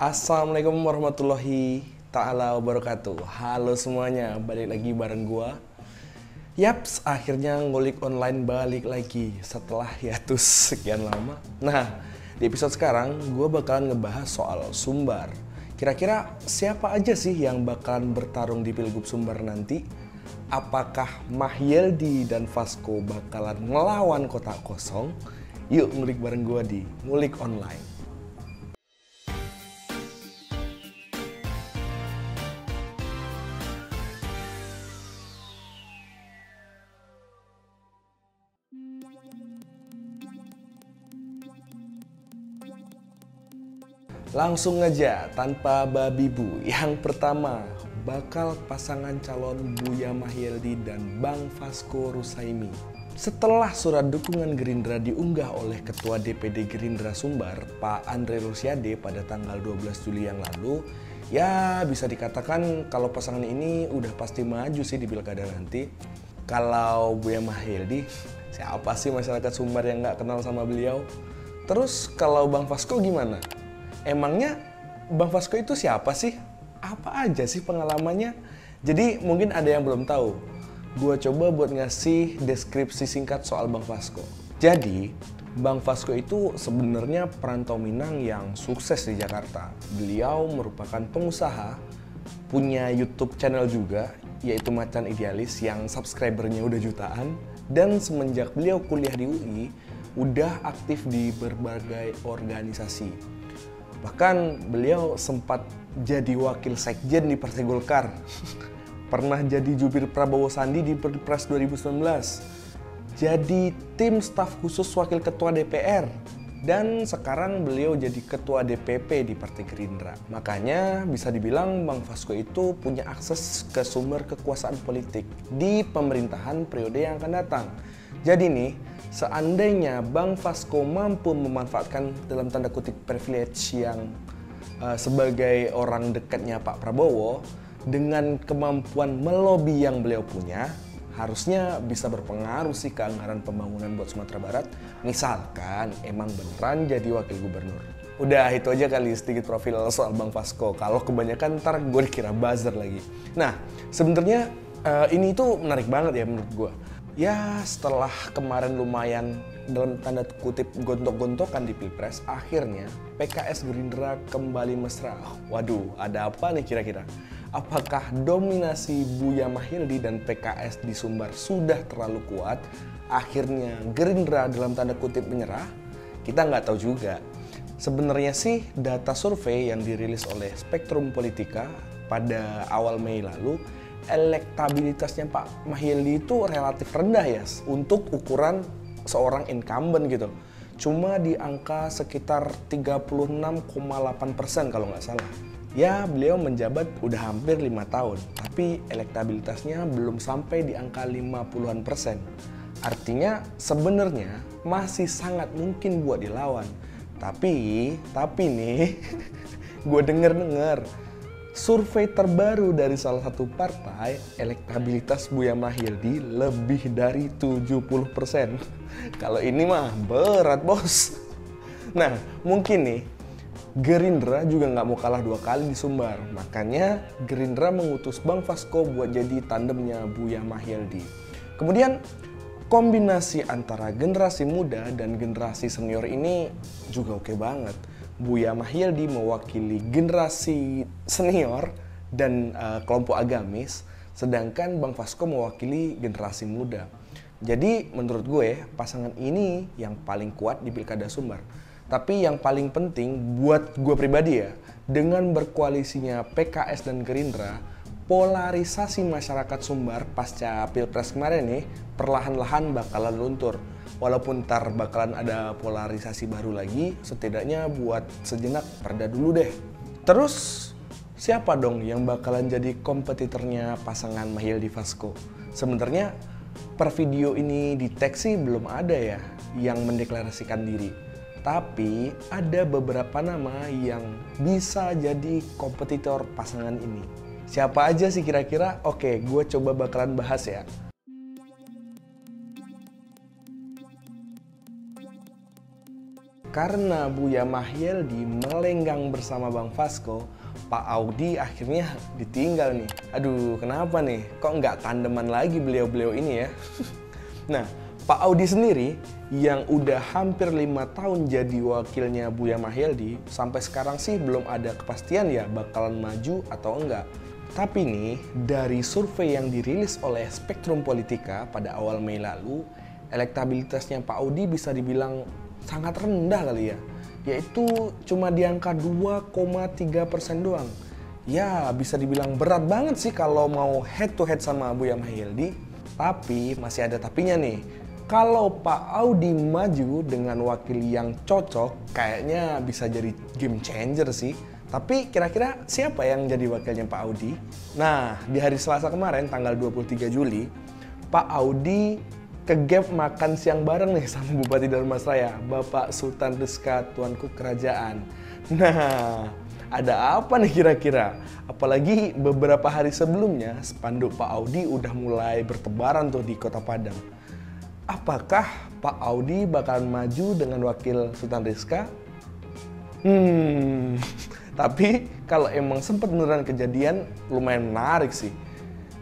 Assalamualaikum warahmatullahi ta'ala wabarakatuh. Halo semuanya, balik lagi bareng gua. Yaps, akhirnya ngulik online balik lagi setelah hiatus sekian lama. Nah, di episode sekarang gua bakalan ngebahas soal Sumbar. Kira-kira siapa aja sih yang bakalan bertarung di Pilgub Sumbar nanti? Apakah Mahyeldi dan Vasco bakalan melawan kota kosong? Yuk ngulik bareng gua di Ngulik Online. Langsung aja, tanpa babi bu. Yang pertama, bakal pasangan calon Buya Mahyeldi dan Bang Vasco Rusaimi. Setelah surat dukungan Gerindra diunggah oleh Ketua DPD Gerindra Sumbar, Pak Andre Rosiade pada tanggal 12 Juli yang lalu, ya bisa dikatakan kalau pasangan ini udah pasti maju sih di pilkada nanti. Kalau Buya Mahyeldi, siapa sih masyarakat Sumbar yang nggak kenal sama beliau? Terus kalau Bang Vasco gimana? Emangnya Bang Vasco itu siapa sih? Apa aja sih pengalamannya? Jadi mungkin ada yang belum tahu. Gua coba buat ngasih deskripsi singkat soal Bang Vasco. Jadi, Bang Vasco itu sebenarnya perantau Minang yang sukses di Jakarta. Beliau merupakan pengusaha, punya YouTube channel juga, yaitu Macan Idealis yang subscribernya udah jutaan. Dan semenjak beliau kuliah di UI, udah aktif di berbagai organisasi. Bahkan beliau sempat jadi wakil sekjen di Partai Golkar. Pernah jadi jubir Prabowo Sandi di Pilpres 2019. Jadi tim staf khusus wakil ketua DPR. Dan sekarang beliau jadi ketua DPP di Partai Gerindra. Makanya bisa dibilang Bang Vasco itu punya akses ke sumber kekuasaan politik di pemerintahan periode yang akan datang. Jadi nih, seandainya Bang Vasco mampu memanfaatkan dalam tanda kutip privilege yang sebagai orang dekatnya Pak Prabowo, dengan kemampuan melobi yang beliau punya, harusnya bisa berpengaruh sih ke anggaran pembangunan buat Sumatera Barat. Misalkan emang beneran jadi wakil gubernur. Udah itu aja kali sedikit profil soal Bang Vasco. Kalau kebanyakan ntar gue dikira buzzer lagi. Nah, sebenarnya ini tuh menarik banget ya menurut gue. Ya setelah kemarin lumayan dalam tanda kutip gontok-gontokan di Pilpres, akhirnya PKS Gerindra kembali mesra. Waduh, ada apa nih kira-kira? Apakah dominasi Buya Mahyeldi dan PKS di Sumbar sudah terlalu kuat? Akhirnya Gerindra dalam tanda kutip menyerah? Kita nggak tahu juga. Sebenarnya sih data survei yang dirilis oleh Spektrum Politika pada awal Mei lalu, elektabilitasnya Pak Mahyeldi itu relatif rendah ya untuk ukuran seorang incumbent gitu. Cuma di angka sekitar 36,8% kalau nggak salah. Ya beliau menjabat udah hampir 5 tahun, tapi elektabilitasnya belum sampai di angka 50-an%. Artinya sebenarnya masih sangat mungkin buat dilawan. Tapi nih, gue denger survei terbaru dari salah satu partai, elektabilitas Buya Mahyeldi lebih dari 70%. Kalau ini mah berat bos. Nah mungkin nih, Gerindra juga nggak mau kalah 2 kali di Sumbar. Makanya Gerindra mengutus Bang Vasco buat jadi tandemnya Buya Mahyeldi. Kemudian kombinasi antara generasi muda dan generasi senior ini juga oke banget. Buya Mahyeldi mewakili generasi senior dan kelompok agamis, sedangkan Bang Vasco mewakili generasi muda. Jadi menurut gue pasangan ini yang paling kuat di Pilkada Sumbar. Tapi yang paling penting buat gue pribadi ya, dengan berkoalisinya PKS dan Gerindra, polarisasi masyarakat Sumbar pasca Pilpres kemarin nih perlahan-lahan bakalan luntur. Walaupun ntar bakalan ada polarisasi baru lagi, setidaknya buat sejenak reda dulu deh. Terus siapa dong yang bakalan jadi kompetitornya pasangan Mahyeldi Vasco? Sebenarnya per video ini di tag sih belum ada ya yang mendeklarasikan diri. Tapi ada beberapa nama yang bisa jadi kompetitor pasangan ini. Siapa aja sih kira-kira? Oke, gue coba bakalan bahas ya. karena Buya Mahyeldi melenggang bersama Bang Fasko, Pak Audi akhirnya ditinggal nih. Aduh, kenapa nih? Kok nggak tandeman lagi beliau-beliau ini ya? Nah, Pak Audi sendiri yang udah hampir 5 tahun jadi wakilnya Buya Mahyeldi, sampai sekarang sih belum ada kepastian ya bakalan maju atau enggak. Tapi nih, dari survei yang dirilis oleh Spektrum Politika pada awal Mei lalu, elektabilitasnya Pak Audi bisa dibilang sangat rendah kali ya, yaitu cuma di angka 2,3% doang. Ya, bisa dibilang berat banget sih kalau mau head to head sama Buya Mahyeldi. Tapi masih ada tapinya nih. Kalau Pak Audi maju dengan wakil yang cocok, kayaknya bisa jadi game changer sih. Tapi kira-kira siapa yang jadi wakilnya Pak Audi? Nah, di hari Selasa kemarin, tanggal 23 Juli, Pak Audi ke-gap makan siang bareng nih sama Bupati Dharmasraya, Bapak Sultan Rizka Tuanku Kerajaan. Nah, ada apa nih kira-kira? Apalagi beberapa hari sebelumnya, spanduk Pak Audi udah mulai bertebaran tuh di Kota Padang. Apakah Pak Audi bakal maju dengan wakil Sultan Rizka? Tapi kalau emang sempat beneran kejadian, lumayan menarik sih.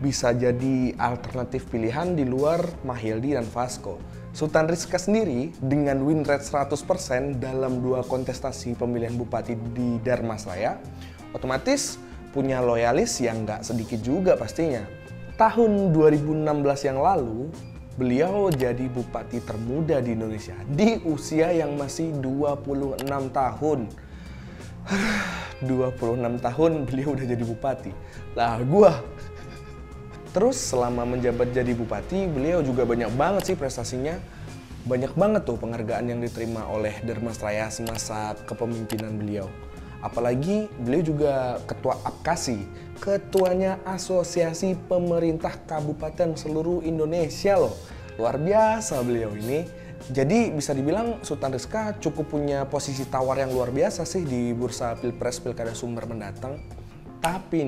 Bisa jadi alternatif pilihan di luar Mahyeldi dan Fasko. Sultan Rizka sendiri dengan win rate 100% dalam 2 kontestasi pemilihan bupati di Dharmasraya, otomatis punya loyalis yang nggak sedikit juga pastinya. Tahun 2016 yang lalu, beliau jadi bupati termuda di Indonesia di usia yang masih 26 tahun. 26 tahun beliau udah jadi bupati. Lah gua. Terus selama menjabat jadi bupati, beliau juga banyak banget sih prestasinya. Banyak banget tuh penghargaan yang diterima oleh Dharmasraya semasa kepemimpinan beliau. Apalagi beliau juga ketua APKASI, ketuanya Asosiasi Pemerintah Kabupaten seluruh Indonesia loh. Luar biasa beliau ini. Jadi bisa dibilang Sultan Rizka cukup punya posisi tawar yang luar biasa sih di bursa Pilpres Pilkada Sumbar mendatang. Tapi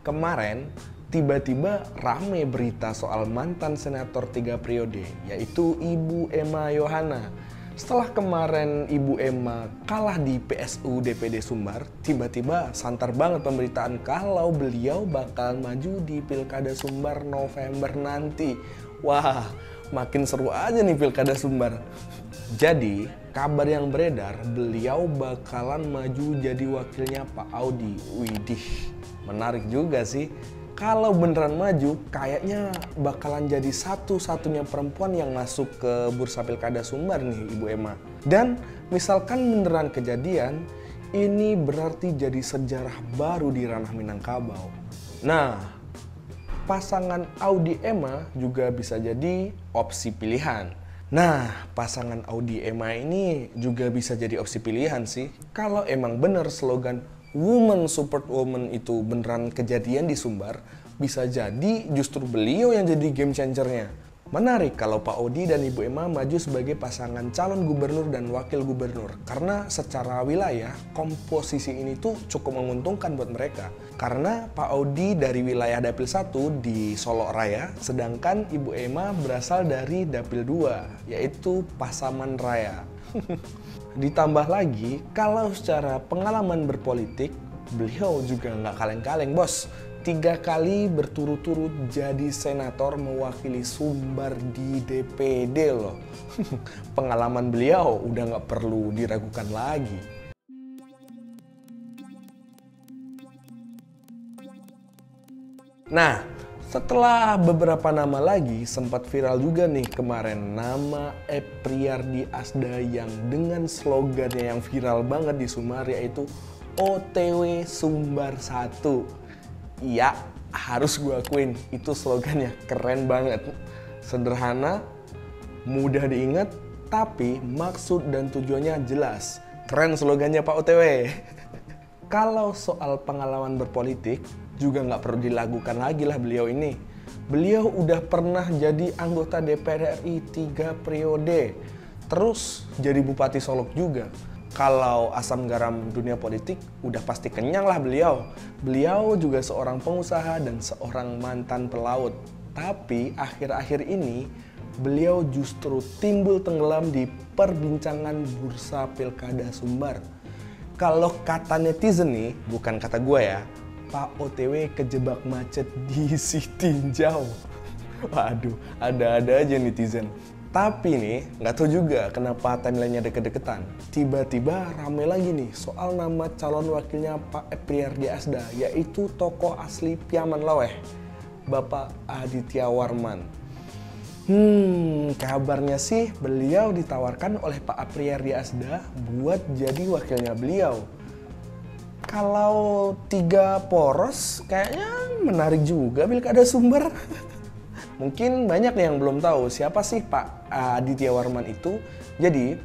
kemarin tiba-tiba rame berita soal mantan senator 3 periode, yaitu Ibu Emma Yohana. Setelah kemarin Ibu Emma kalah di PSU DPD Sumbar, tiba-tiba santar banget pemberitaan kalau beliau bakal maju di Pilkada Sumbar November nanti. Wah, makin seru aja nih Pilkada Sumbar. Jadi, kabar yang beredar, beliau bakalan maju jadi wakilnya Pak Audi. Widih, menarik juga sih. Kalau beneran maju, kayaknya bakalan jadi satu-satunya perempuan yang masuk ke bursa Pilkada Sumbar nih, Ibu Emma. Dan misalkan beneran kejadian, ini berarti jadi sejarah baru di ranah Minangkabau. Nah, pasangan Audi Emma juga bisa jadi opsi pilihan. Nah, pasangan Audi Emma ini juga bisa jadi opsi pilihan sih. Kalau emang bener slogan Woman Support Woman itu beneran kejadian di Sumbar, bisa jadi justru beliau yang jadi game changernya. Menarik kalau Pak Audi dan Ibu Emma maju sebagai pasangan calon gubernur dan wakil gubernur. Karena secara wilayah, komposisi ini tuh cukup menguntungkan buat mereka. Karena Pak Audi dari wilayah Dapil 1 di Solok Raya, sedangkan Ibu Emma berasal dari Dapil 2, yaitu Pasaman Raya. Ditambah lagi, kalau secara pengalaman berpolitik, beliau juga nggak kaleng-kaleng, bos. 3 kali berturut-turut jadi senator mewakili Sumbar di DPD loh. Pengalaman beliau udah nggak perlu diragukan lagi. Nah, setelah beberapa nama lagi, sempat viral juga nih kemarin nama Epriardi Asda yang dengan slogannya yang viral banget di Sumbar, yaitu OTW Sumbar 1. Iya, harus gue akuin, itu slogannya keren banget. Sederhana, mudah diingat, tapi maksud dan tujuannya jelas. Keren slogannya Pak OTW. Kalau soal pengalaman berpolitik, juga nggak perlu dilakukan lagi lah beliau ini. Beliau udah pernah jadi anggota DPR RI 3 periode, terus jadi Bupati Solok juga. Kalau asam garam dunia politik, udah pasti kenyang lah beliau. Beliau juga seorang pengusaha dan seorang mantan pelaut. Tapi akhir-akhir ini, beliau justru timbul tenggelam di perbincangan bursa Pilkada Sumbar. Kalau kata netizen nih, bukan kata gue ya, Pak OTW kejebak macet di Sitinjau. Waduh, ada-ada aja netizen. Tapi nih, nggak tahu juga kenapa timelinenya deket-deketan. Tiba-tiba rame lagi nih soal nama calon wakilnya Pak Epriardi Asda, yaitu tokoh asli Piaman Laweh, Bapak Aditya Warman. Kabarnya sih beliau ditawarkan oleh Pak Epriardi Asda buat jadi wakilnya beliau. Kalau 3 poros, kayaknya menarik juga Pilkada Sumber. Mungkin banyak yang belum tahu siapa sih Pak Aditya Warman itu. Jadi,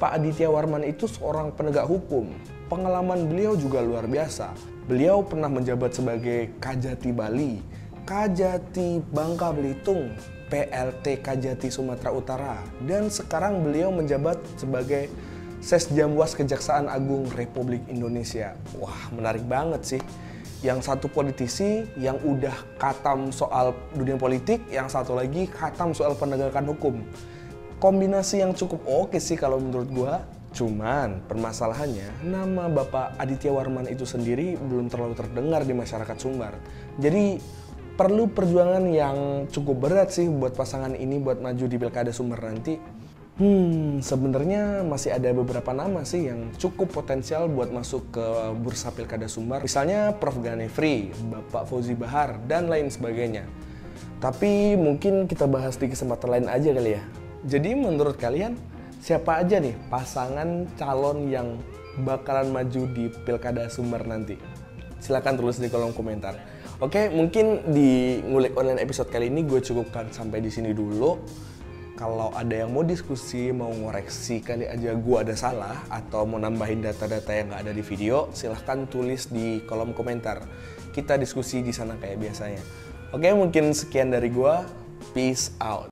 Pak Aditya Warman itu seorang penegak hukum. Pengalaman beliau juga luar biasa. Beliau pernah menjabat sebagai Kajati Bali, Kajati Bangka Belitung, PLT Kajati Sumatera Utara, dan sekarang beliau menjabat sebagai Sesjamwas Kejaksaan Agung Republik Indonesia. Wah, menarik banget sih. Yang satu politisi yang udah khatam soal dunia politik, yang satu lagi khatam soal penegakan hukum. Kombinasi yang cukup oke sih kalau menurut gua. Cuman permasalahannya, nama Bapak Aditya Warman itu sendiri belum terlalu terdengar di masyarakat Sumbar. Jadi perlu perjuangan yang cukup berat sih buat pasangan ini buat maju di Pilkada Sumbar nanti. Sebenarnya masih ada beberapa nama sih yang cukup potensial buat masuk ke bursa Pilkada Sumbar. Misalnya Prof. Ganefri, Bapak Fauzi Bahar, dan lain sebagainya. Tapi mungkin kita bahas di kesempatan lain aja kali ya. Jadi menurut kalian, siapa aja nih pasangan calon yang bakalan maju di Pilkada Sumbar nanti? Silahkan tulis di kolom komentar. Oke, mungkin di Ngulik Online episode kali ini gue cukupkan sampai di sini dulu. Kalau ada yang mau diskusi, mau ngoreksi kali aja gue ada salah, atau mau nambahin data-data yang nggak ada di video, silahkan tulis di kolom komentar. Kita diskusi di sana kayak biasanya. Oke, mungkin sekian dari gue. Peace out.